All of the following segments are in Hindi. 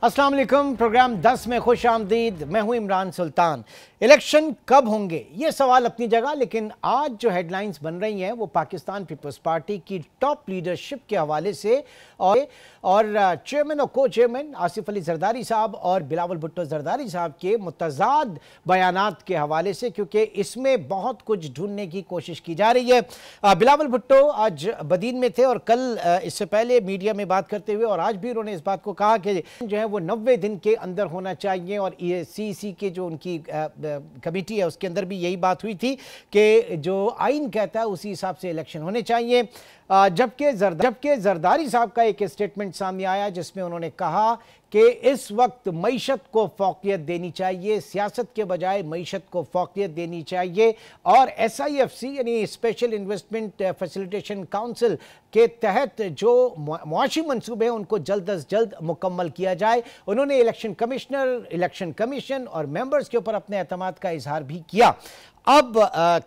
अस्सलाम वालेकुम। प्रोग्राम 10 में खुश आमदीद। मैं हूं इमरान सुल्तान। इलेक्शन कब होंगे ये सवाल अपनी जगह, लेकिन आज जो हेडलाइंस बन रही हैं वो पाकिस्तान पीपल्स पार्टी की टॉप लीडरशिप के हवाले से और चेयरमैन और को चेयरमैन आसिफ अली जरदारी साहब और बिलावल भुट्टो जरदारी साहब के मुतज़ाद बयानात के हवाले से, क्योंकि इसमें बहुत कुछ ढूंढने की कोशिश की जा रही है। बिलावल भुट्टो आज बदीन में थे और कल इससे पहले मीडिया में बात करते हुए और आज भी उन्होंने इस बात को कहा कि जो है वो 90 दिन के अंदर होना चाहिए, और CEC के जो उनकी कमेटी है उसके अंदर भी यही बात हुई थी कि जो आइन कहता है उसी हिसाब से इलेक्शन होने चाहिए। जबकि जरदारी साहब का एक स्टेटमेंट सामने आया जिसमें उन्होंने कहा कि इस वक्त मईशत को फौकियत देनी चाहिए, सियासत के बजाय मईशत को फौकियत देनी चाहिए, और SIFC यानी स्पेशल इन्वेस्टमेंट फैसिलिटेशन काउंसिल के तहत जो मुआशी मंसूबे हैं उनको जल्द अज जल्द मुकम्मल किया जाए। उन्होंने इलेक्शन कमिश्नर, इलेक्शन कमीशन और मेंबर्स के ऊपर अपने एतमाद का इजहार भी किया। अब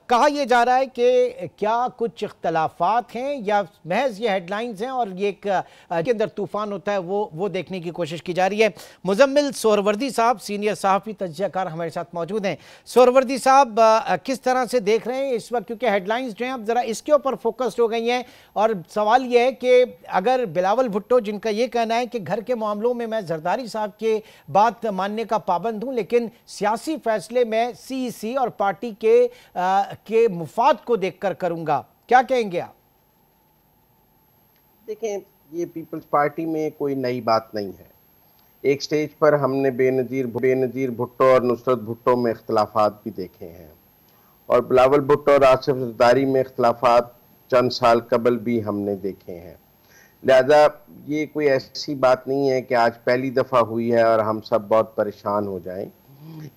कहा यह जा रहा है कि क्या कुछ इख्तलाफात हैं या महज ये हेडलाइंस हैं और ये के अंदर तूफान होता है वो देखने की कोशिश की जा रही है। मुजम्मिल सोहरवर्दी साहब सीनियर सहाफ़ी तज्ज़ियाकार हमारे साथ मौजूद हैं। सोहरवर्दी साहब, किस तरह से देख रहे हैं इस वक्त, क्योंकि हेडलाइंस जो हैं अब ज़रा इसके ऊपर फोकस्ड हो गई हैं, और सवाल यह है कि अगर बिलावल भुट्टो जिनका ये कहना है कि घर के मामलों में मैं जरदारी साहब के बात मानने का पाबंद हूँ, लेकिन सियासी फैसले में CEC और पार्टी के मुफाद को देखकर करूंगा, क्या कहेंगे आप? देखें, ये पीपल्स पार्टी में कोई नई बात नहीं है। एक स्टेज पर हमने बेनजीर भुट्टो और नुसरत भुट्टो में इख्तलाफात भी देखे हैं, और बिलावल भुट्टो और आसिफ जरदारी में इख्तलाफात चंद साल कबल भी हमने देखे हैं। लिहाजा ये कोई ऐसी बात नहीं है कि आज पहली दफ़ा हुई है और हम सब बहुत परेशान हो जाएं।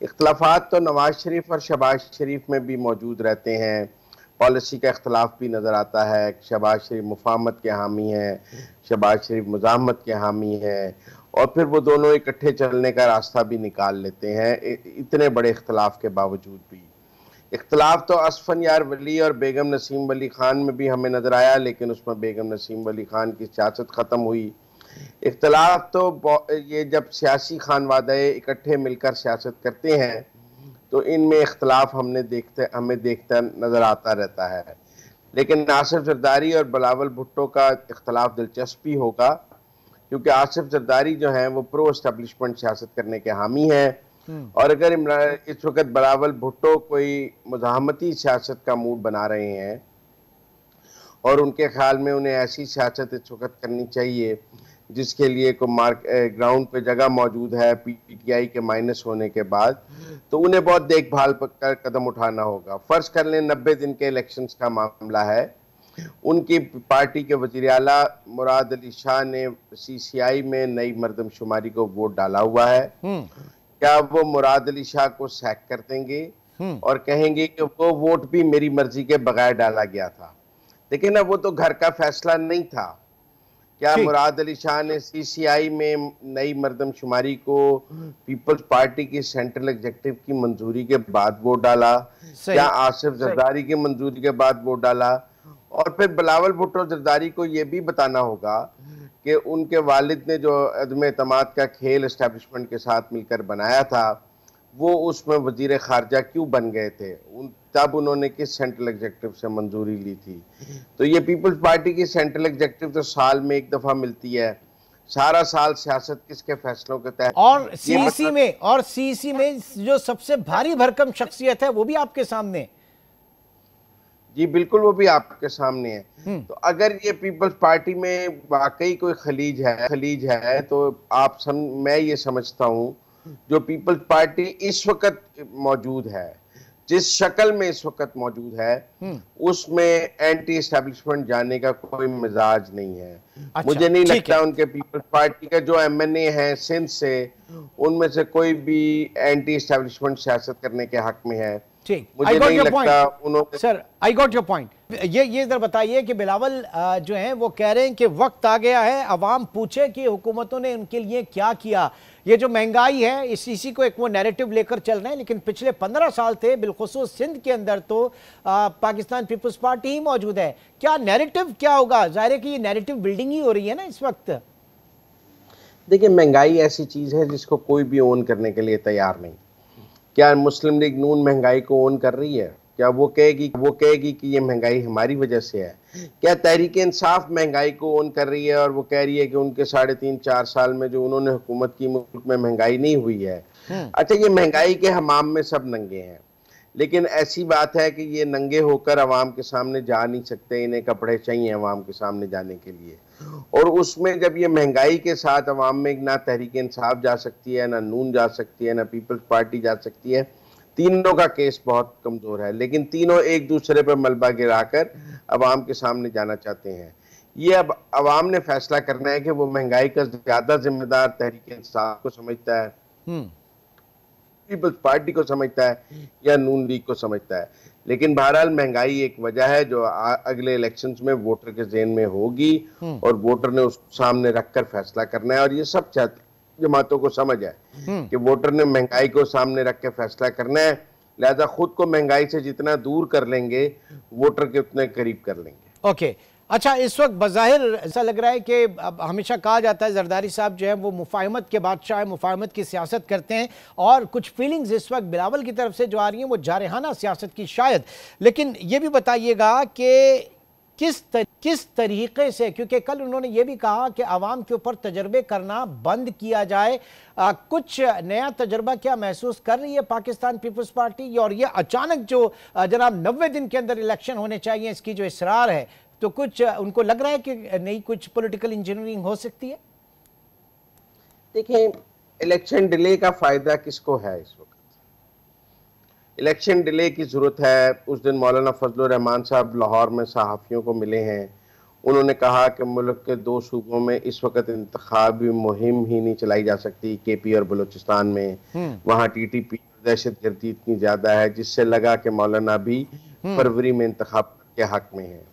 इख्तलाफात तो नवाज शरीफ और शहबाज शरीफ में भी मौजूद रहते हैं। पॉलिसी का इख्तलाफ भी नज़र आता है। शहबाज शरीफ मुफाहमत के हामी हैं, शहबाज शरीफ मुज़ाहमत के हामी हैं, और फिर वो दोनों इकट्ठे चलने का रास्ता भी निकाल लेते हैं इतने बड़े इख्तलाफ के बावजूद भी। इख्तलाफ तो असफन यार वली और बेगम नसीम वली खान में भी हमें नज़र आया, लेकिन उसमें बेगम नसीम वली खान की सियासत ख़त्म हुई। इख्तलाफ तो ये जब सियासी खानवादे इकट्ठे मिलकर सियासत करते हैं तो इनमें इख्तलाफ हमें देखता नज़र आता रहता है। लेकिन आसिफ जरदारी और बिलावल भुट्टो का इख्तलाफ दिलचस्पी होगा, क्योंकि आसिफ जरदारी जो हैं वो प्रो एस्टेब्लिशमेंट सियासत करने के हामी हैं, और अगर इस वक्त बिलावल भुट्टो कोई मुज़ाहमती सियासत का मूड बना रहे हैं और उनके ख्याल में उन्हें ऐसी सियासत इस वक्त करनी चाहिए जिसके लिए को ग्राउंड पे जगह मौजूद है PTI के माइनस होने के बाद, तो उन्हें बहुत देखभाल कर कदम उठाना होगा। फर्ज कर लें 90 दिन के इलेक्शंस का मामला है, उनकी पार्टी के वज़ीर आला मुराद अली शाह ने CCI में नई मर्दमशुमारी को वोट डाला हुआ है। क्या वो मुराद अली शाह को सैक कर देंगे और कहेंगे कि वो वोट भी मेरी मर्जी के बगैर डाला गया था? लेकिन अब वो तो घर का फैसला नहीं था। क्या मुराद अली शाह ने CCI में नई मर्दमशुमारी को पीपल्स पार्टी की सेंट्रल एग्जीक्यूटिव की मंजूरी के बाद वोट डाला? क्या आसिफ जरदारी की मंजूरी के बाद वोट डाला? और फिर बिलावल भुट्टो जरदारी को ये भी बताना होगा कि उनके वालिद ने जो अदम एतमाद का खेल एस्टेब्लिशमेंट के साथ मिलकर बनाया था, वो उसमें वजीर खारजा क्यों बन गए थे, तब उन्होंने किस सेंट्रल एग्जीक्यूटिव से मंजूरी ली थी? तो ये पीपल्स पार्टी की सेंट्रल एग्जीक्यूटिव तो साल में एक दफा मिलती है, सारा साल सियासत किसके फैसलों के तहत? और CEC में जो सबसे भारी भरकम शख्सियत है वो भी आपके सामने। जी बिल्कुल, वो भी आपके सामने है। तो अगर ये पीपल्स पार्टी में वाकई कोई खलीज है तो मैं ये समझता हूँ जो पीपल्स पार्टी इस वक्त मौजूद है, जिस शक्ल में इस वक्त मौजूद है, उसमें एंटी एस्टेब्लिशमेंट जाने का कोई मिजाज नहीं है। अच्छा, मुझे नहीं लगता उनके पीपल्स पार्टी का जो MNA हैं सिंध से, उनमें से कोई भी एंटी एस्टेब्लिशमेंट सियासत करने के हक में है। ठीक, मुझे नहीं लगता उन्होंने। Sir, I got your point. ये इधर बताइए कि बिलावल जो हैं वो कह रहे हैं कि वक्त आ गया है अवाम पूछे कि हुकूमतों ने उनके लिए क्या किया। ये जो महंगाई है इसी को एक वो नैरेटिव लेकर चल रहे हैं, लेकिन पिछले 15 साल थे बिलखुसूस सिंध के अंदर तो पाकिस्तान पीपल्स पार्टी ही मौजूद है। क्या नैरेटिव क्या होगा? जाहिर है कि ये नैरेटिव बिल्डिंग ही हो रही है ना इस वक्त। देखिए, महंगाई ऐसी चीज़ है जिसको कोई भी ओन करने के लिए तैयार नहीं। क्या मुस्लिम लीग नून महंगाई को ओन कर रही है? क्या वो कहेगी कि ये महंगाई हमारी वजह से है? क्या तहरीक इंसाफ महंगाई को ओन कर रही है और वो कह रही है कि उनके 3.5-4 साल में जो उन्होंने हुकूमत की मुल्क में महंगाई नहीं हुई है? अच्छा, ये महंगाई के हमाम में सब नंगे हैं, लेकिन ऐसी बात है कि ये नंगे होकर अवाम के सामने जा नहीं सकते, इन्हें कपड़े चाहिए अवाम के सामने जाने के लिए। और उसमें जब ये महंगाई के साथ अवाम में ना तहरीक इंसाफ जा सकती है, ना नून जा सकती है, ना पीपल्स पार्टी जा सकती है, तीनों का केस बहुत कमजोर है, लेकिन तीनों एक दूसरे पर मलबा गिराकर अवाम के सामने जाना चाहते हैं। ये अब अवाम ने फैसला करना है कि वो महंगाई का ज्यादा जिम्मेदार तहरीक इंसाफ को समझता है, पीपल्स पार्टी को समझता है, या नून लीग को समझता है। लेकिन बहरहाल महंगाई एक वजह है जो अगले इलेक्शंस में वोटर के ज़हन में होगी और वोटर ने उसको सामने रखकर फैसला करना है। और ये सब जमातों को समझ है कि वोटर ने महंगाई को सामने रख के फैसला करना है, लिहाजा खुद को महंगाई से जितना दूर कर लेंगे वोटर के उतने करीब कर लेंगे। ओके, अच्छा, इस वक्त बज़ाहिर ऐसा लग रहा है कि अब हमेशा कहा जाता है जरदारी साहब जो है वो मुफाहमत के बादशाह है, मुफाहमत की सियासत करते हैं, और कुछ फीलिंग्स इस वक्त बिलावल की तरफ से जो आ रही हैं वो जारहाना सियासत की शायद। लेकिन ये भी बताइएगा कि किस तरीके से, क्योंकि कल उन्होंने ये भी कहा कि आवाम के ऊपर तजर्बे करना बंद किया जाए, कुछ नया तजर्बा क्या महसूस कर रही है पाकिस्तान पीपल्स पार्टी? और ये अचानक जो जनाब 90 दिन के अंदर इलेक्शन होने चाहिए, इसकी जो इसरार है, तो कुछ उनको लग रहा है कि नई कुछ पॉलिटिकल इंजीनियरिंग हो सकती है? देखिए, इलेक्शन डिले का फायदा किसको है? इस वक्त इलेक्शन डिले की जरूरत है। उस दिन मौलाना फजलुर रहमान साहब लाहौर में सहाफ़ियों को मिले हैं, उन्होंने कहा कि मुल्क के 2 सूबों में इस वक्त इंतखाबी मुहिम ही नहीं चलाई जा सकती, केपी और बलूचिस्तान में। वहाँ टीटीपी दहशत गर्दी इतनी ज्यादा है जिससे लगा कि मौलाना भी फरवरी में इंतखाब के हक में है।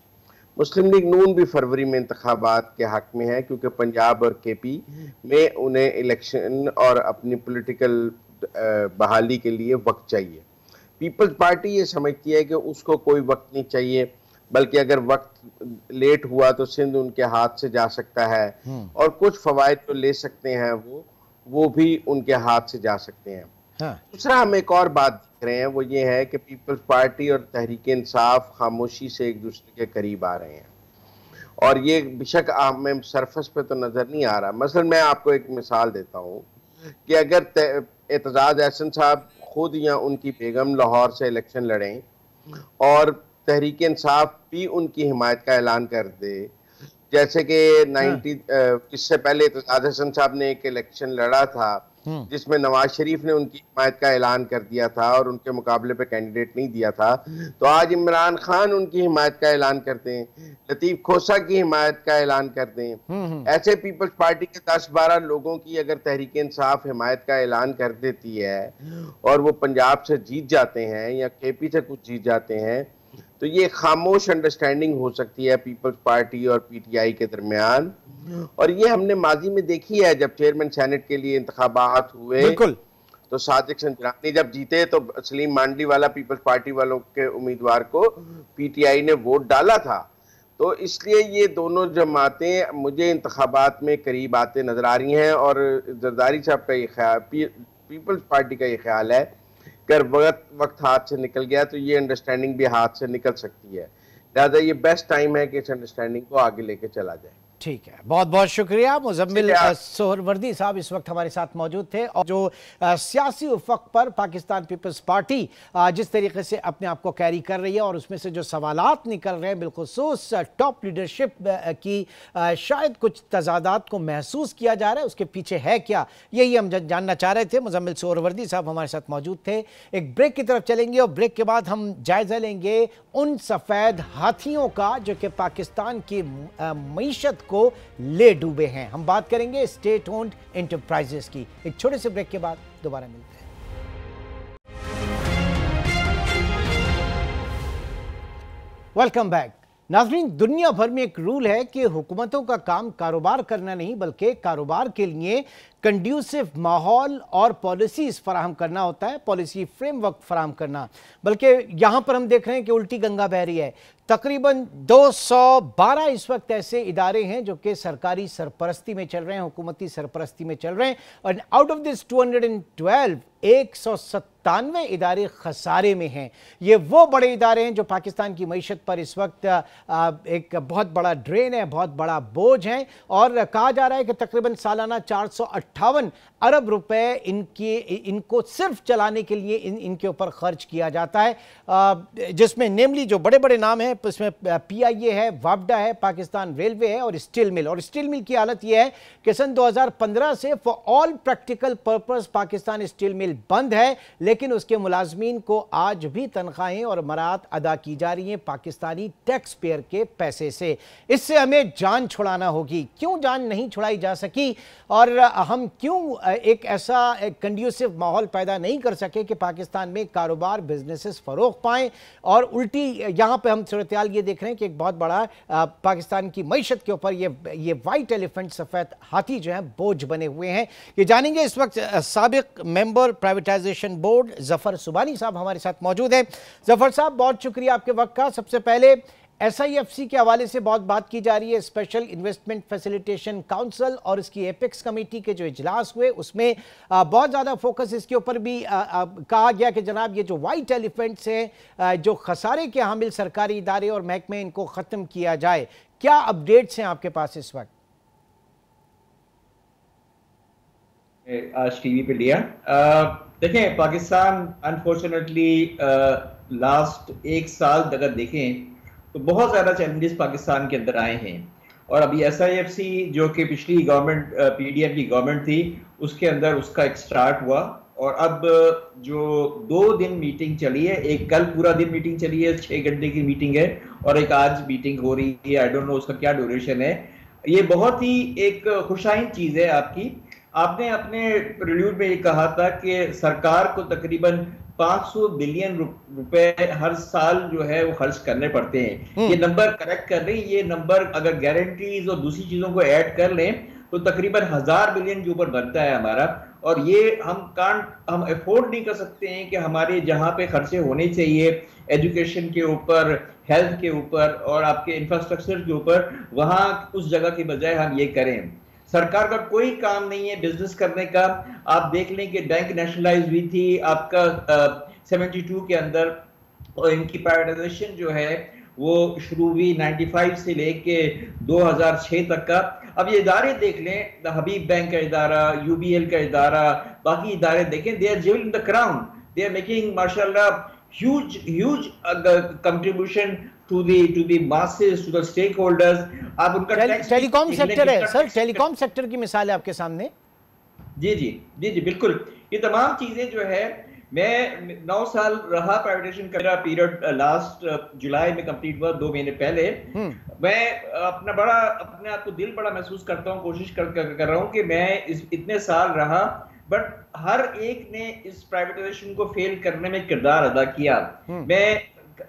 मुस्लिम लीग नून भी फरवरी में इंतखाबात के हक में है, क्योंकि पंजाब और केपी में उन्हें इलेक्शन और अपनी पॉलिटिकल बहाली के लिए वक्त चाहिए। पीपल्स पार्टी ये समझती है कि उसको कोई वक्त नहीं चाहिए, बल्कि अगर वक्त लेट हुआ तो सिंध उनके हाथ से जा सकता है और कुछ फवायद तो ले सकते हैं वो भी उनके हाथ से जा सकते हैं। दूसरा, हम एक और बात देख रहे हैं, वो ये है कि पीपल्स पार्टी और तहरीक इंसाफ खामोशी से एक दूसरे के करीब आ रहे हैं, और ये बेशक हमें सरफस पे तो नजर नहीं आ रहा। मसलन मैं आपको एक मिसाल देता हूँ कि अगर एतजाज एहसन साहब खुद या उनकी बेगम लाहौर से इलेक्शन लड़ें और तहरीक इंसाफ भी उनकी हिमायत का ऐलान कर दे, जैसे कि इससे पहले एतजाज एहसन साहब ने एक इलेक्शन लड़ा था जिसमें नवाज शरीफ ने उनकी हिमायत का ऐलान कर दिया था और उनके मुकाबले पे कैंडिडेट नहीं दिया था, तो आज इमरान खान उनकी हिमायत का ऐलान कर दें, लतीफ खोसा की हिमायत का ऐलान कर दें, ऐसे पीपल्स पार्टी के 10-12 लोगों की अगर तहरीक इंसाफ हिमायत का ऐलान कर देती है और वो पंजाब से जीत जाते हैं या केपी से कुछ जीत जाते हैं, तो ये खामोश अंडरस्टैंडिंग हो सकती है पीपल्स पार्टी और पीटीआई के दरमियान। और ये हमने माजी में देखी है, जब चेयरमैन सेनेट के लिए इंतखाबात हुए तो सादिक संजरानी जब जीते तो सलीम मांडी वाला पीपल्स पार्टी वालों के उम्मीदवार को पीटीआई ने वोट डाला था। तो इसलिए ये दोनों जमातें मुझे इंतखाबात में करीब आते नजर आ रही हैं, और जरदारी साहब का ये ख्याल, पीपल्स पार्टी का ये ख्याल है अगर वक्त हाथ से निकल गया तो ये अंडरस्टैंडिंग भी हाथ से निकल सकती है, लिहाजा ये बेस्ट टाइम है कि इस अंडरस्टैंडिंग को आगे लेके चला जाए। ठीक है, बहुत बहुत शुक्रिया। मुजम्मिल सोहरवर्दी साहब इस वक्त हमारे साथ मौजूद थे, और जो सियासी उफक पर पाकिस्तान पीपल्स पार्टी जिस तरीके से अपने आप को कैरी कर रही है और उसमें से जो सवालात निकल रहे हैं बिलखुसूस टॉप लीडरशिप की शायद कुछ तजादात को महसूस किया जा रहा है, उसके पीछे है क्या, यही हम जानना चाह रहे थे। मुजम्मिल सोहरवर्दी साहब हमारे साथ मौजूद थे। एक ब्रेक की तरफ चलेंगे और ब्रेक के बाद हम जायजा लेंगे उन सफ़ेद हाथियों का जो कि पाकिस्तान की मईशत को ले डूबे हैं। हम बात करेंगे स्टेट ओन्ड एंटरप्राइजेस की। एक छोटे से ब्रेक के बाद दोबारा मिलते हैं। Welcome back. नाज़रीन, दुनिया भर में एक रूल है कि हुकूमतों का काम कारोबार करना नहीं बल्कि कारोबार के लिए कंड्यूसिव माहौल और पॉलिसीज़ फराहम करना होता है, पॉलिसी फ्रेमवर्क फराहम करना। बल्कि यहाँ पर हम देख रहे हैं कि उल्टी गंगा बह रही है। तकरीबन 212 इस वक्त ऐसे इदारे हैं जो कि सरकारी सरपरस्ती में चल रहे हैं, हुकूमती सरपरस्ती में चल रहे हैं, और आउट ऑफ दिस 212 197 इदारे खसारे में हैं। ये वो बड़े इदारे हैं जो पाकिस्तान की मईशत पर इस वक्त एक बहुत बड़ा ड्रेन है, बहुत बड़ा बोझ है, और कहा जा रहा है कि तकरीबन सालाना 458 अरब रुपए इनको सिर्फ चलाने के लिए इनके ऊपर खर्च किया जाता है, जिसमें नेमली जो बड़े बड़े नाम हैं उसमें PIA है, वापडा है, पाकिस्तान रेलवे है और स्टील मिल। और स्टील मिल की हालत यह है कि सन 2015 से for all practical purpose Pakistan steel mill बंद है, लेकिन उसके मुलाजमीन को आज भी तनख्वाहें और मराहत अदा की जा रही हैं पाकिस्तानी टैक्स पेयर के पैसे से। इससे हमें जान छुड़ाना होगी। क्यों जान नहीं छुड़ाई जा सकी और हम क्यों एक ऐसा कंड्यूसिव माहौल पैदा नहीं कर सके कि पाकिस्तान में कारोबार, बिजनेसेस फरोग पाएं, और उल्टी यहां पे हम सूरत ये देख रहे हैं कि एक बहुत बड़ा पाकिस्तान की मईशत के ऊपर ये वाइट एलिफेंट, सफेद हाथी जो है बोझ बने हुए हैं। ये जानेंगे इस वक्त साबिक मेंबर प्राइवेटाइजेशन बोर्ड जफर सुबानी साहब हमारे साथ मौजूद हैं। जफर साहब, बहुत शुक्रिया आपके वक्त का। सबसे पहले SIFC के हवाले से बहुत बात की जा रही है, स्पेशल इन्वेस्टमेंट फैसिलिटेशन काउंसिल और इसकी एपेक्स कमेटी के जो इजलास हुए उसमें बहुत ज़्यादा फोकस इसके ऊपर भी कहा गया कि जनाब ये जो वाइट एलिफेंट्स हैं, जो खसारे के हामिल सरकारी इदारे और महकमे, इनको ख़त्म किया जाए। क्या अपडेट्स हैं आपके पास इस वक्त? आज टीवी पे लिया। देखें, पाकिस्तान अनफॉर्चुनेटली लास्ट एक साल अगर देखें तो बहुत ज़्यादा चैलेंजेस पाकिस्तान के अंदर आए हैं, और अभी SIFC जो कि पिछली गवर्नमेंट PDM की गवर्नमेंट थी उसके अंदर उसका एक स्टार्ट हुआ, और अब जो 2 दिन मीटिंग चली है, एक कल पूरा दिन मीटिंग चली है, 6 घंटे की मीटिंग है, और एक आज मीटिंग हो रही है। आई डोंट नो उसका क्या ड्यूरेशन है। ये बहुत ही एक खुशाइन चीज़ है आपकी। आपने अपने प्रील्यूड में ये कहा था कि सरकार को तकरीबन 500 बिलियन रुपए हर साल जो है वो खर्च करने पड़ते हैं। ये नंबर करेक्ट कर रहे हैं। ये नंबर अगर गारंटीज और दूसरी चीजों को ऐड कर लें तो तकरीबन 1000 बिलियन के ऊपर बनता है हमारा, और ये हम अफोर्ड नहीं कर सकते हैं कि हमारे जहां पे खर्चे होने चाहिए एजुकेशन के ऊपर, हेल्थ के ऊपर और आपके इंफ्रास्ट्रक्चर के ऊपर, वहां उस जगह की बजाय हम ये करें। सरकार का कोई काम नहीं है बिजनेस करने का। आप देख लें कि बैंक नेशनलाइज हुई थी आपका 72 के अंदर, और इनकी प्राइवेटाइजेशन जो है वो शुरू हुई 95 से लेके 2006 तक का। अब ये इदारे देख लें, हबीब बैंक का इदारा, UBL का इदारा, बाकी इदारे देखें, they are jewelling the crown, they are making माशाल्लाह huge contribution to the masses, to the stakeholders। आप उनका टेलीकॉम सेक्टर है सर, टेलीकॉम सेक्टर की मिसाल है आपके सामने। जी बिल्कुल। ये तमाम चीजें जो है, मैं 9 साल रहा प्राइवेटाइजेशन का, मेरा पीरियड लास्ट जुलाई में कंप्लीट हुआ 2 महीने पहले। मैं अपने आप को दिल बड़ा महसूस करता हूँ, कोशिश कर रहा हूँ कि मैं इतने साल रहा, बट हर एक ने इस प्राइवेटाइजेशन को फेल करने में किरदार अदा किया। मैं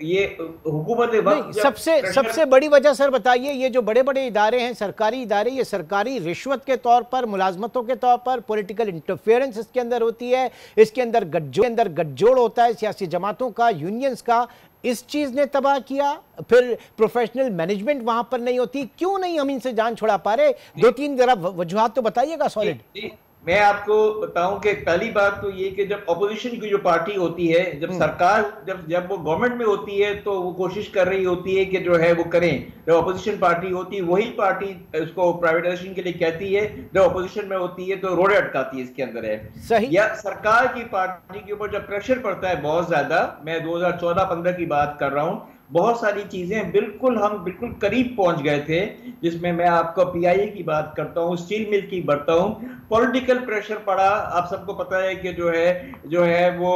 ये हुकूमत सबसे बड़ी वजह सर बताइए, ये जो बड़े बड़े इदारे हैं, सरकारी इदारे, ये सरकारी रिश्वत के तौर पर, मुलाजमतों के तौर पर, पॉलिटिकल इंटरफेरेंस इसके अंदर होती है, इसके अंदर गठजोड़ होता है सियासी जमातों का, यूनियंस का। इस चीज ने तबाह किया। फिर प्रोफेशनल मैनेजमेंट वहां पर नहीं होती। क्यों नहीं हम इनसे जान छुड़ा पा रहे? 2-3 जरा वजूहात तो बताइएगा सॉलिड। मैं आपको बताऊं कि पहली बात तो ये कि जब अपोजिशन की जो पार्टी होती है, जब सरकार जब वो गवर्नमेंट में होती है तो वो कोशिश कर रही होती है कि जो है वो करें। जब अपोजिशन पार्टी होती है वही पार्टी उसको प्राइवेटाइजेशन के लिए कहती है, जब अपोजिशन में होती है तो रोड़े अटकाती है इसके अंदर है। सही। या सरकार की पार्टी के ऊपर जब प्रेशर पड़ता है बहुत ज्यादा, मैं 2014-15 की बात कर रहा हूँ, बहुत सारी चीजें हम बिल्कुल करीब पहुंच गए थे, जिसमें मैं आपको PIA की बात करता हूं, स्टील मिल की बढ़ता हूं, पॉलिटिकल प्रेशर पड़ा। आप सबको पता है कि जो है वो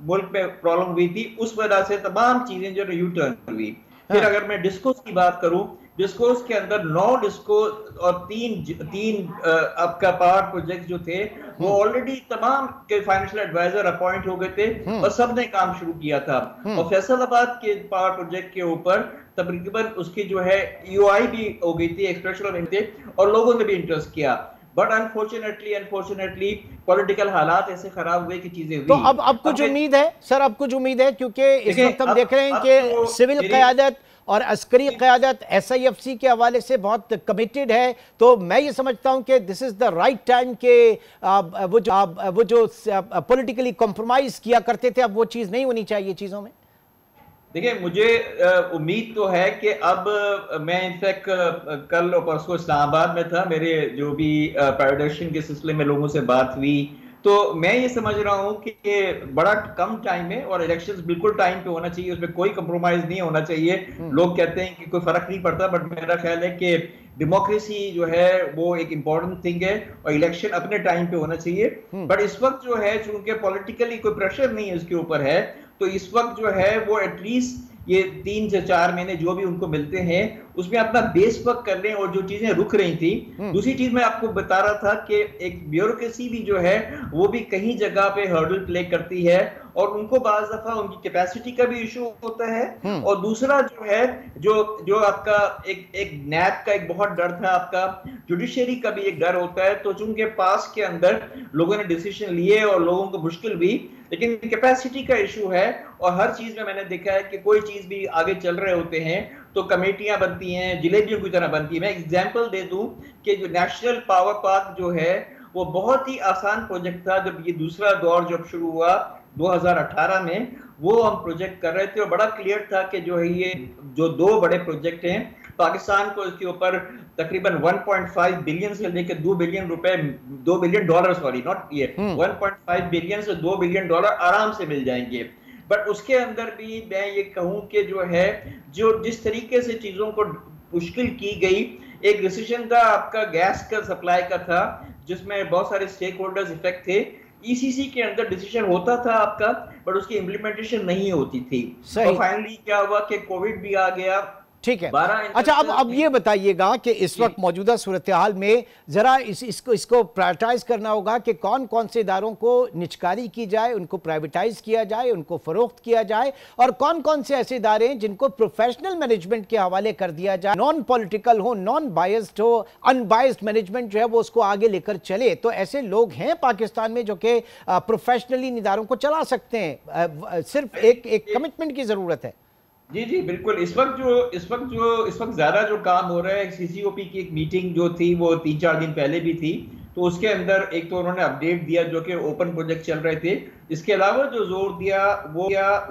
मुल्क में प्रॉब्लम हुई थी, उस वजह से तमाम चीजें जो यू टर्न हुई। फिर अगर मैं डिस्कोस की बात करूं, डिस्कोस के अंदर 9 डिस्को और 3 आपका पावर प्रोजेक्ट जो थे वो ऑलरेडी तमाम के फाइनेंशियल एडवाइजर अपॉइंट हो गए थे और सबने काम शुरू किया था। और फैसलाबाद के पावर प्रोजेक्ट के ऊपर तकरीबन उसकी जो है EOI भी हो गई थी, एक्सप्रेशन ऑफ इंटरेस्ट, और लोगों ने भी इंटरेस्ट किया। बट अनफॉर्चुनेटली पॉलिटिकल हालात ऐसे खराब हुए कि चीजें हुई। तो अब कुछ उम्मीद है सर, अब कुछ उम्मीद है? क्योंकि इस वक्त हम देख रहे हैं कि सिविल क़यादत और अस्करी क़यादत SIFC के हवाले से बहुत कमिटेड है, तो मैं ये समझता हूं कि this is the right time के वो जो पॉलिटिकली कॉम्प्रोमाइज़ किया करते थे, अब वो चीज़ नहीं होनी चाहिए चीज़ों में। देखिए, मुझे उम्मीद तो है कि अब मैं इनफैक्ट कल और परसों इस्लामाबाद में था, मेरे जो भी प्राइवेटाइजेशन के सिलसिले में लोगों से बात हुई, तो मैं ये समझ रहा हूँ कि बड़ा कम टाइम है और इलेक्शंस बिल्कुल टाइम पे होना चाहिए, उसमें कोई कंप्रोमाइज नहीं होना चाहिए। लोग कहते हैं कि कोई फर्क नहीं पड़ता, बट मेरा ख्याल है कि डेमोक्रेसी जो है वो एक इम्पोर्टेंट थिंग है और इलेक्शन अपने टाइम पे होना चाहिए। बट इस वक्त जो है, चूंकि पॉलिटिकली कोई प्रेशर नहीं है उसके ऊपर है, तो इस वक्त जो है वो एटलीस्ट ये 3 से 4 महीने जो भी उनको मिलते हैं उसमें अपना बेस वर्क कर लें और जो चीजें रुक रही थी। दूसरी चीज मैं आपको बता रहा था कि एक ब्यूरोक्रेसी भी जो है वो भी कहीं जगह पे हर्डल प्ले करती है और उनको बाज दफा उनकी कैपेसिटी का भी इशू होता है। और दूसरा जो है, जो आपका एक नैब का एक बहुत डर था, आपका जुडिशरी का भी एक डर होता है। तो चूंकि पास के अंदर लोगों ने डिसीजन लिए और लोगों को मुश्किल भी, लेकिन कैपेसिटी का इशू है। और हर चीज में मैंने देखा है कि कोई चीज भी आगे चल रहे होते हैं तो कमेटियां बनती हैं, जलेबियों की तरह बनती है। मैं एग्जांपल दे दूं कि जो नेशनल पावर पार्क जो है वो बहुत ही आसान प्रोजेक्ट था। जब ये दूसरा दौर जब शुरू हुआ 2018 में, वो हम प्रोजेक्ट कर रहे थे और बड़ा क्लियर था कि जो है ये जो 2 बड़े प्रोजेक्ट हैं, पाकिस्तान को इसके ऊपर तकरीबन 1.5 बिलियन से लेकर 2 बिलियन रुपए, 2 बिलियन डॉलर, सॉरी नॉट ये 1.5 बिलियन से 2 बिलियन डॉलर आराम से मिल जाएंगे। बट उसके अंदर भी मैं ये कहूं कि जो है, जो जिस तरीके से चीजों को मुश्किल की गई, एक डिसीजन था आपका गैस का सप्लाई का था जिसमें बहुत सारे स्टेक होल्डर्स इफेक्ट थे। ECC के अंदर डिसीजन होता था आपका, बट उसकी इम्प्लीमेंटेशन नहीं होती थी। और फाइनली क्या हुआ कि कोविड भी आ गया। ठीक है, अच्छा अब ये बताइएगा कि इस वक्त मौजूदा सूरत हाल में जरा इसको प्रायोरिटाइज करना होगा कि कौन कौन से इदारों को निचकारी की जाए, उनको प्राइवेटाइज किया जाए, उनको फरोख्त किया जाए, और कौन कौन से ऐसे इदारे हैं जिनको प्रोफेशनल मैनेजमेंट के हवाले कर दिया जाए, नॉन पॉलिटिकल हो, नॉन बायस्ड हो, अनबायस्ड मैनेजमेंट जो है वो उसको आगे लेकर चले। तो ऐसे लोग हैं पाकिस्तान में जो कि प्रोफेशनली इन इदारों को चला सकते हैं, सिर्फ एक कमिटमेंट की जरूरत है। जी बिल्कुल। इस वक्त ज्यादा जो काम हो रहा है, CCOP की एक मीटिंग जो थी वो 3-4 दिन पहले भी थी, तो उसके अंदर एक तो उन्होंने अपडेट दिया जो कि ओपन प्रोजेक्ट चल रहे थे। इसके अलावा जो जोर दिया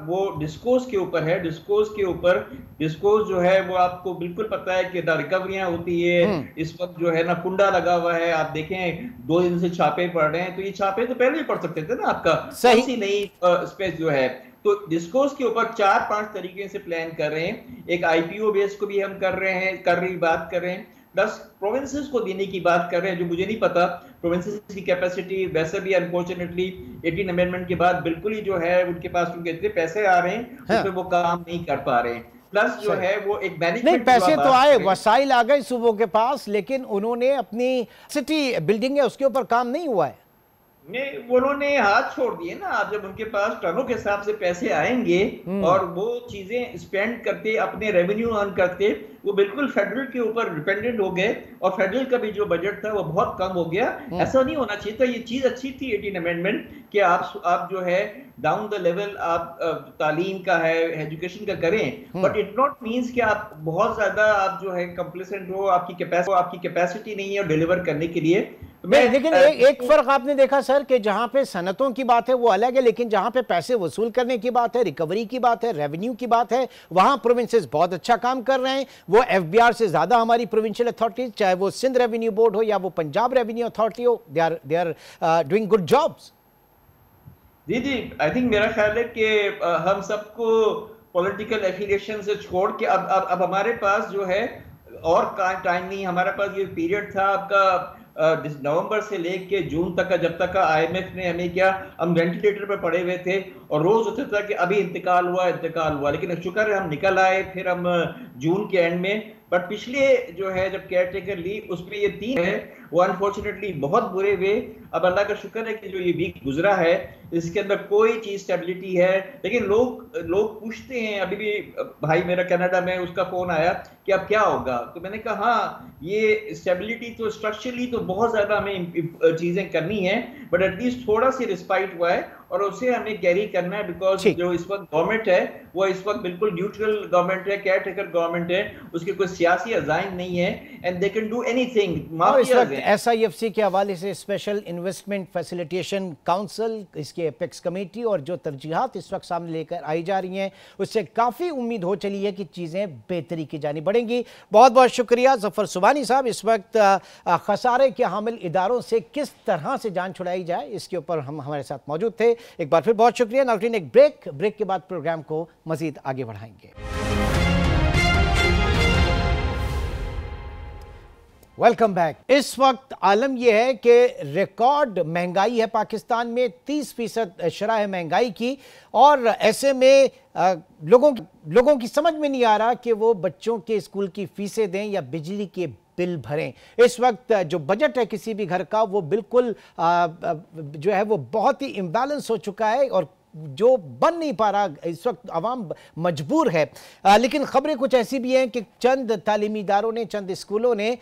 वो डिस्कोर्स के ऊपर है। डिस्कोर्स जो है वो आपको बिल्कुल पता है कि रिकवरियां होती है। इस वक्त जो है ना कुंडा लगा हुआ है, आप देखें 2 दिन से छापे पड़ रहे हैं, तो ये छापे तो पहले ही पड़ सकते थे ना, आपका सही नई स्पेस जो है। तो डिस्कोर्स के ऊपर 4-5 तरीके से प्लान कर रहे हैं। एक IPO बेस को भी हम बात कर रहे हैं, प्लस प्रोविंसेस को देने की बात कर रहे हैं, जो मुझे नहीं पता प्रोविंसेस की कैपेसिटी। वैसे भी अनफॉर्चुनेटली 18 अमेंडमेंट के बाद बिल्कुल ही जो है उनके पास क्योंकि इतने पैसे आ रहे हैं उस पर वो काम नहीं कर पा रहे हैं। प्लस जो है वो एक मैनेजमेंट, नहीं पैसे तो आए, वसाइल आ गए सूबों के पास, लेकिन उन्होंने अपनी सिटी बिल्डिंग है उसके ऊपर काम नहीं हुआ है। उन्होंने हाथ छोड़ दिए ना। आप जब उनके पास टनों के हिसाब से पैसे आएंगे और वो चीजें स्पेंड करते, अपने रेवेन्यू अर्न करते, वो बिल्कुल फेडरल के ऊपर डिपेंडेंट हो गए और फेडरल का भी जो बजट था वो बहुत कम हो गया। ऐसा नहीं होना चाहिए था। ये चीज अच्छी थी 18 अमेंडमेंट कि आप जो है डाउन द लेवल आप तालीम का है, एजुकेशन का करें, बट इट नॉट मींस कि आप बहुत ज्यादा आप जो है कंप्लेसेंट हो, आपकी कैपेसिटी नहीं है डिलीवर करने के लिए। लेकिन एक फर्क आपने देखा सर कि जहां पे सनतों की बात है वो अलग है, लेकिन जहां पे पैसे वसूल करने की बात है, रिकवरी की बात है, रेवेन्यू की बात है, वहां प्रोविंसेस बहुत अच्छा काम कर रहे हैं। वो FBR से ज्यादा हमारी प्रोविंशियल अथॉरिटीज, चाहे वो सिंध रेवेन्यू बोर्ड हो या वो पंजाब रेवेन्यू अथॉरिटी हो, they are doing good jobs. जी आई थिंक मेरा ख्याल है कि हम सबको पॉलिटिकल एफिलिएशन से छोड़ के अब हमारे पास जो है और टाइम नहीं। हमारे पास ये पीरियड था आपका नवंबर से लेके जून तक का, जब तक का IMF ने हमें क्या, हम वेंटिलेटर पर पड़े हुए थे और रोज होता था कि अभी इंतकाल हुआ, लेकिन शुक्र है हम निकल आए फिर हम जून के एंड में। बट पिछले जो है जब केयरटेकर ली उसमें ये 3 है वो अनफॉर्चुनेटली बहुत बुरे हुए। अब अल्लाह का शुक्र है कि जो ये वीक गुजरा है इसके अंदर कोई चीज स्टेबिलिटी है। लेकिन लोग पूछते हैं, अभी भी भाई मेरा कनाडा में उसका फोन आया कि अब क्या होगा, तो मैंने कहा हाँ ये स्टेबिलिटी तो स्ट्रक्चरली तो बहुत ज्यादा हमें चीजें करनी है, बट एटलीस्ट थोड़ा सी रिस्पाइट हुआ है और उसे हमें कैरी करना है, बिकॉज जो इस वक्त गवर्नमेंट है वो इस वक्त बिल्कुल न्यूट्रल गवर्नमेंट है, केयर टेकर गवर्नमेंट है, उसके कोई सियासी अजाइम नहीं है, and they can do anything. और इस वक्त SIFC के हवाले से स्पेशल इन्वेस्टमेंट फैसिलिटेशन काउंसिल, इसके एपेक्स कमेटी और जो तरजीहात इस वक्त सामने लेकर आई जा रही हैं, उससे काफ़ी उम्मीद हो चली है कि चीज़ें बेहतरी की जानी बढ़ेंगी। बहुत बहुत शुक्रिया ज़फ़र सुबानी साहब। इस वक्त खसारे के हामिल इदारों से किस तरह से जान छुड़ाई जाए, इसके ऊपर हम हमारे साथ मौजूद थे। एक बार फिर बहुत शुक्रिया। नाज़रीन, एक ब्रेक के बाद प्रोग्राम को मजीद आगे बढ़ाएंगे। Welcome back. इस वक्त आलम यह है कि रिकॉर्ड महंगाई है पाकिस्तान में, 30% शरह है महंगाई की, और ऐसे में लोगों की समझ में नहीं आ रहा कि वो बच्चों के स्कूल की फीसें दें या बिजली के बिल भरें। इस वक्त जो बजट है किसी भी घर का वो बिल्कुल जो है वो बहुत ही इम्बैलेंस हो चुका है और जो बन नहीं पा रहा। इस वक्त आवाम मजबूर है। लेकिन खबरें कुछ ऐसी भी हैं कि चंद तालीमी इदारों ने, चंद स्कूलों ने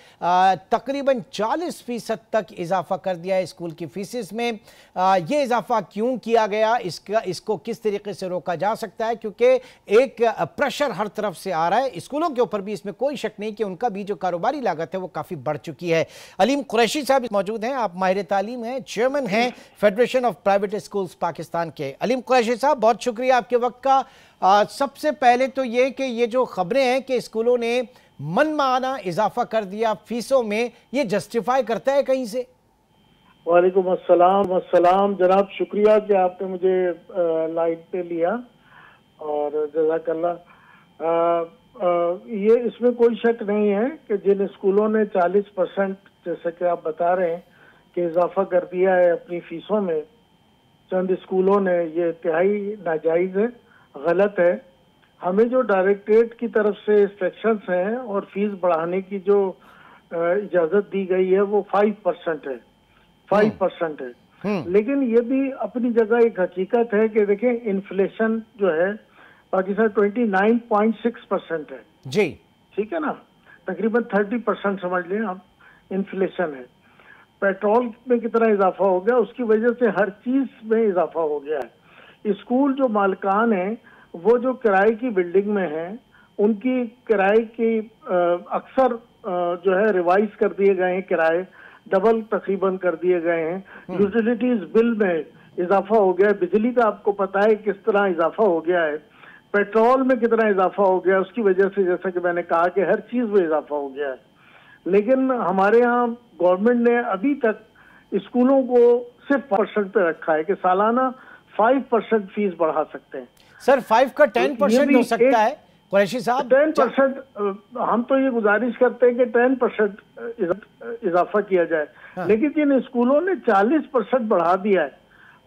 तकरीबन 40% तक इजाफा कर दिया है स्कूल की फीसिस में। ये इजाफा क्यों किया गया, इसको किस तरीके से रोका जा सकता है, क्योंकि एक प्रेशर हर तरफ से आ रहा है स्कूलों के ऊपर भी। इसमें कोई शक नहीं कि उनका भी जो कारोबारी लागत है वो काफ़ी बढ़ चुकी है। अलीम कुरैशी साहब मौजूद हैं, आप माहिर तालीम हैं, चेयरमैन हैं federation of private schools Pakistan के। अलीम कुरैशी साहब, बहुत शुक्रिया आपके वक्त का। सबसे पहले तो ये कि ये जो खबरें हैं कि स्कूलों ने मनमाना इजाफा कर दिया फीसों में, ये जस्टिफाई करता है कहीं से? वालेकुम अस्सलाम जनाब, शुक्रिया कि आपने मुझे लाइन पे लिया और जज़ाकल्लाह। ये इसमें कोई शक नहीं है कि जिन स्कूलों ने 40% जैसे कि आप बता रहे हैं कि इजाफा कर दिया है अपनी फीसों में, चंद स्कूलों ने, ये इंतहाई नाजायज है, गलत है। हमें जो डायरेक्टरेट की तरफ से इंस्ट्रक्शंस हैं और फीस बढ़ाने की जो इजाजत दी गई है वो 5% है, 5% है। लेकिन ये भी अपनी जगह एक हकीकत है कि देखें इन्फ्लेशन जो है पाकिस्तान 29.6% है जी, ठीक है ना, तकरीबन 30% समझ लें आप इन्फ्लेशन है। पेट्रोल में कितना इजाफा हो गया, उसकी वजह से हर चीज में इजाफा हो गया है। स्कूल जो मालिकान हैं वो जो किराए की बिल्डिंग में हैं, उनकी किराए की अक्सर जो है रिवाइज कर दिए गए हैं, किराए डबल तकरीबन कर दिए गए हैं। यूटिलिटीज बिल में इजाफा हो गया है, बिजली का आपको पता है किस तरह इजाफा हो गया है, पेट्रोल में कितना इजाफा हो गया, उसकी वजह से जैसा कि मैंने कहा कि हर चीज में इजाफा हो गया है। लेकिन हमारे यहाँ गवर्नमेंट ने अभी तक स्कूलों को सिर्फ % पे रखा है कि सालाना 5% फीस बढ़ा सकते हैं। सर 5 का 10% हो सकता है कुरैशी साहब? 10%। हम तो ये गुजारिश करते हैं कि 10% इजाफा किया जाए। हाँ। लेकिन जिन स्कूलों ने 40% बढ़ा दिया है,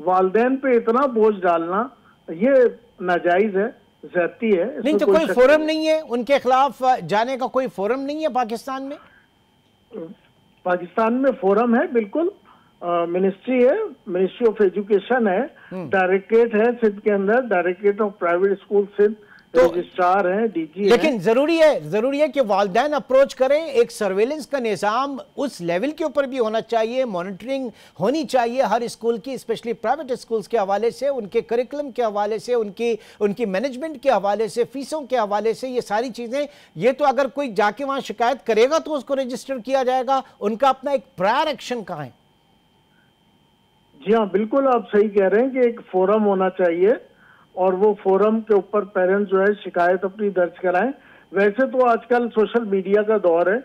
वालिदैन पे इतना बोझ डालना ये नाजायज है, ज्यादती है। नहीं तो कोई फोरम नहीं है उनके खिलाफ जाने का? कोई फोरम नहीं है पाकिस्तान में? पाकिस्तान में फोरम है, बिल्कुल। मिनिस्ट्री है, मिनिस्ट्री ऑफ एजुकेशन है, डायरेक्टरेट है सिंध के अंदर, directorate of private school Sindh, तो रजिस्ट्रार है, DG है। लेकिन जरूरी है कि वालिदैन अप्रोच करें। एक सर्वेलेंस का निज़ाम उस लेवल के ऊपर भी होना चाहिए, मॉनिटरिंग होनी चाहिए हर स्कूल की, स्पेशली प्राइवेट स्कूल्स के हवाले से, उनके करिकुलम के हवाले से, उनकी मैनेजमेंट के हवाले से, फीसों के हवाले से, ये सारी चीज़ें। ये तो अगर कोई जाके वहाँ शिकायत करेगा तो उसको रजिस्टर किया जाएगा, उनका अपना एक प्रायर एक्शन कहाँ है? जी हाँ, बिल्कुल आप सही कह रहे हैं कि एक फोरम होना चाहिए और वो फोरम के ऊपर पेरेंट्स जो है शिकायत अपनी दर्ज कराएं। वैसे तो आजकल सोशल मीडिया का दौर है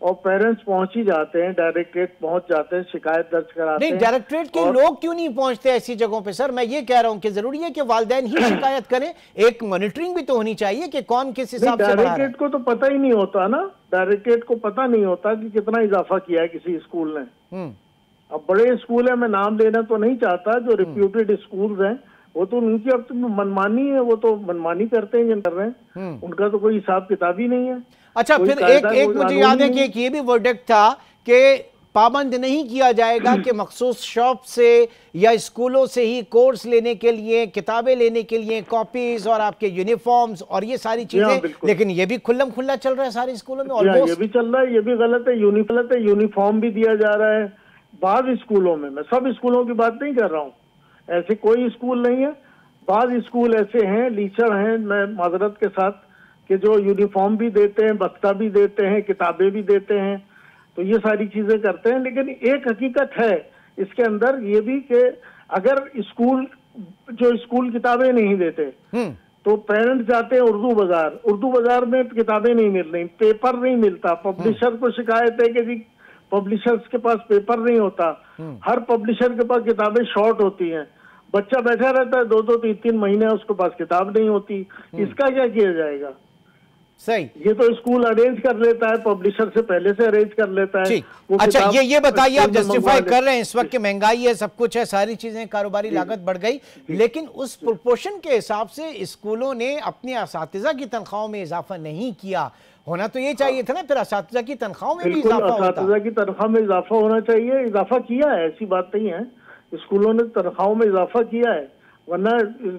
और पेरेंट्स पहुंच ही जाते हैं, डायरेक्टरेट पहुंच जाते हैं, शिकायत दर्ज कराते हैं। नहीं, डायरेक्टरेट के लोग क्यों नहीं पहुंचते ऐसी जगहों पे? सर मैं ये कह रहा हूं कि जरूरी है कि वालिदैन ही शिकायत करें, एक मॉनिटरिंग भी तो होनी चाहिए कि कौन किस हिसाब से। डायरेक्टरेट को तो पता ही नहीं होता ना, डायरेक्टरेट को पता नहीं होता कि कितना इजाफा किया है किसी स्कूल ने। अब बड़े स्कूल है, मैं नाम लेना तो नहीं चाहता, जो रिप्यूटेड स्कूल्स हैं वो तो उनकी अब तो मनमानी है, वो तो मनमानी करते हैं, कर रहे हैं, उनका तो कोई हिसाब किताब ही नहीं है। अच्छा, फिर एक मुझे याद है कि एक ये भी वर्डिक्ट था कि पाबंद नहीं किया जाएगा कि मखसूस शॉप से या स्कूलों से ही कोर्स लेने के लिए, किताबें लेने के लिए, कॉपीज और आपके यूनिफॉर्म्स और ये सारी चीजें, लेकिन ये भी खुल्लम खुल्ला चल रहा है सारे स्कूलों में। ये भी चल रहा है, ये भी गलत है। यूनिफॉर्म भी दिया जा रहा है बाद स्कूलों में। मैं सब स्कूलों की बात नहीं कर रहा हूँ, ऐसे कोई स्कूल नहीं है। बाद स्कूल ऐसे हैं, लीचड़ हैं, मैं माजरत के साथ, कि जो यूनिफॉर्म भी देते हैं, बस्ता भी देते हैं, किताबें भी देते हैं, तो ये सारी चीजें करते हैं। लेकिन एक हकीकत है इसके अंदर ये भी कि अगर स्कूल किताबें नहीं देते तो पेरेंट्स जाते हैं उर्दू बाजार में किताबें नहीं मिल रही, पेपर नहीं मिलता, पब्लिशर को शिकायत है कि जी पब्लिशर्स के पास पेपर नहीं होता, हर पब्लिशर के पास किताबें शॉर्ट होती हैं, बच्चा बैठा रहता है 2-2 3-3 महीने उसके पास किताब नहीं होती। इसका क्या किया जाएगा? सही, ये तो स्कूल अरेंज कर लेता है, पब्लिशर से पहले से अरेंज कर लेता है। अच्छा, ये बताइए, आप जस्टिफाई कर रहे हैं इस वक्त कि महंगाई है, सब कुछ है, सारी चीजें, कारोबारी लागत बढ़ गई, लेकिन उस प्रोपोर्शन के हिसाब से स्कूलों ने अपने असातिज़ा की तनख्वाहों में इजाफा नहीं किया। होना तो ये चाहिए था ना, फिर असातिज़ा की तनख्वाहों में भी इजाफा होता। असातिज़ा की तनख्वाह में इजाफा होना चाहिए, इजाफा किया है, ऐसी बात नहीं है, स्कूलों ने तनख्वाहों में इजाफा किया है, वरना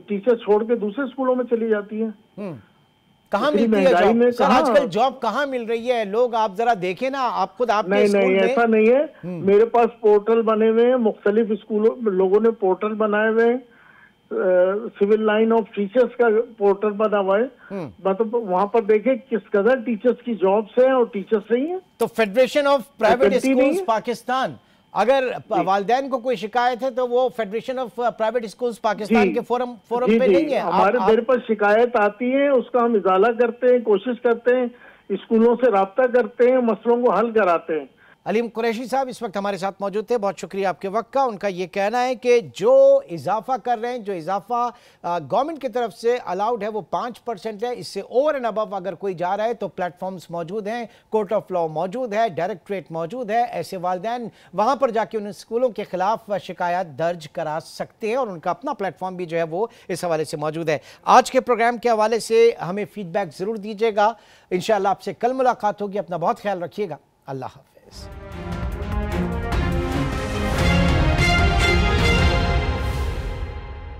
टीचर छोड़ के दूसरे स्कूलों में चली जाती है। कहाँ मिलती है जॉब सर? आजकल जॉब कहाँ मिल रही है? लोग, आप जरा देखें ना, आप खुद आपके नहीं, ऐसा नहीं है। मेरे पास पोर्टल बने हुए हैं, मुख्तलिफ स्कूलों लोगों ने पोर्टल बनाए हुए हैं, सिविल लाइन ऑफ टीचर्स का पोर्टल बना हुआ है, मतलब वहां पर देखें किस कदर टीचर्स की जॉब्स हैं और टीचर्स नहीं है। तो federation of private schools Pakistan, अगर वालिदैन को कोई शिकायत है तो वो federation of private schools Pakistan के फोरम पे नहीं है। मेरे पास शिकायत आती है, उसका हम इजाला करते हैं, कोशिश करते हैं, स्कूलों से राब्ता करते हैं, मसलों को हल कराते हैं। अलीम कुरैशी साहब इस वक्त हमारे साथ मौजूद थे, बहुत शुक्रिया आपके वक्त का। उनका ये कहना है कि जो इजाफा कर रहे हैं, जो इजाफा गवर्नमेंट की तरफ से अलाउड है वो 5% है, इससे ओवर एंड अबव अगर कोई जा रहा है तो प्लेटफॉर्म्स मौजूद हैं, कोर्ट ऑफ लॉ मौजूद है, डायरेक्टरेट मौजूद है, ऐसे वालिदैन वहाँ पर जाके उन स्कूलों के खिलाफ शिकायत दर्ज करा सकते हैं और उनका अपना प्लेटफॉर्म भी जो है वो इस हवाले से मौजूद है। आज के प्रोग्राम के हवाले से हमें फीडबैक ज़रूर दीजिएगा। इंशाअल्लाह आपसे कल मुलाकात होगी, अपना बहुत ख्याल रखिएगा। अल्लाह हाफ़िज़।